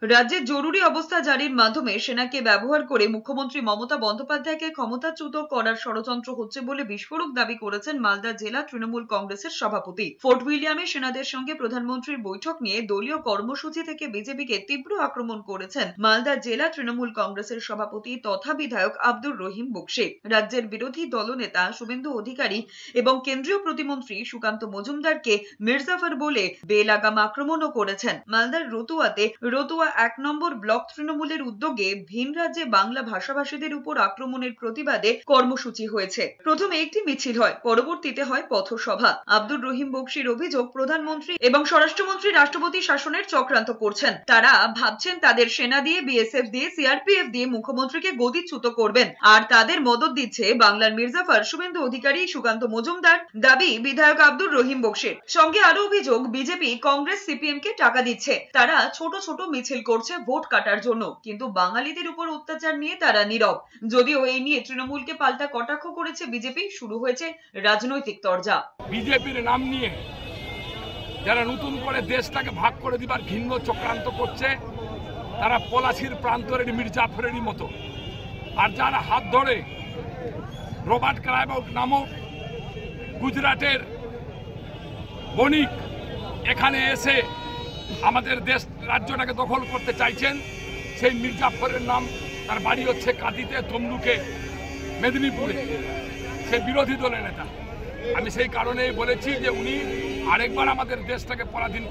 রাজ্যে জরুরি অবস্থা জারির মাধ্যমে সেনাকে ব্যবহার করে মুখ্যমন্ত্রী মমতা বন্দ্যোপাধ্যায়কে ক্ষমতাচ্যুত করার ষড়যন্ত্র হচ্ছে বলে বিস্ফোরক দাবি করেছেন মালদা জেলা তৃণমূল কংগ্রেসের সভাপতি। ফোর্ট উইলিয়ামে সেনাদের সঙ্গে প্রধানমন্ত্রীর বৈঠক নিয়ে দলীয় কর্মসূচি থেকে বিজেপিকে তীব্র আক্রমণ করেছেন মালদা জেলা তৃণমূল কংগ্রেসের সভাপতি তথা বিধায়ক আব্দুর রহিম বক্সী। রাজ্যের বিরোধী দলনেতা শুভেন্দু অধিকারী এবং কেন্দ্রীয় প্রতিমন্ত্রী সুকান্ত মজুমদারকে মির্জাফর বলে বেলাগাম আক্রমণও করেছেন। মালদার রতুয়া 1 নম্বর ব্লক তৃণমূলের উদ্যোগে ভিন রাজ্যে বাংলা ভাষাভাষীদের উপর আক্রমণের প্রতিবাদে কর্মসূচি হয়েছে। প্রথমে একটি মিছিল হয়, পরবর্তীতে হয় পথসভা। আব্দুর রহিম বক্সীর অভিযোগ, প্রধানমন্ত্রী এবং স্বরাষ্ট্রমন্ত্রী রাষ্ট্রপতি শাসনের চক্রান্ত করছেন। তারা ভাবছেন তাদের সেনা দিয়ে, বিএসএফ দিয়ে, সিআরপিএফ দিয়ে মুখ্যমন্ত্রীকে গদিচ্যুত করবেন, আর তাদের মদত দিচ্ছে বাংলার মির্জাফর, শুভেন্দু অধিকারী, সুকান্ত মজুমদার। দাবি বিধায়ক আব্দুর রহিম বক্সীর। সঙ্গে আরো অভিযোগ, বিজেপি, কংগ্রেস, সিপিএম কে টাকা দিচ্ছে। তারা ছোট ছোট মিছিল করছে ভোট কাটার জন্য, কিন্তু বাঙালিদের উপর অত্যাচার নিয়ে তারা নীরব। যদিও এই নিয়ে তৃণমূলকে পাল্টা কটাক্ষ করেছে বিজেপি, শুরু হয়েছে রাজনৈতিক তরজা। বিজেপির নাম নিয়ে যারা নতুন করে দেশটাকে ভাগ করে দিবার ঘৃণ্য চক্রান্ত করছে, তারা পলাশির প্রান্তরের মির্জাফরেরই মতো। আর যারা হাত ধরে রবার্ট ক্লাইভ নামক গুজরাটের বণিক এখানে এসে আমাদের দেশ রাজ্যটাকে দখল করতে চাইছেন, সেই মির্জাফরের নাম, তার বাড়ি হচ্ছে কাঁদিতে, তমলুকে, মেদিনীপুরে। সে বিরোধী দলের নেতা। আমি সেই কারণেই বলেছি যে উনি আরেকবার আমাদের দেশটাকে পরাধীন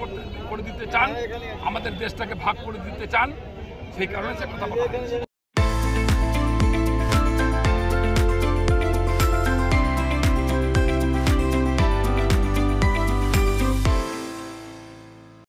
করে দিতে চান, আমাদের দেশটাকে ভাগ করে দিতে চান, সেই কারণে সে কথা বলা।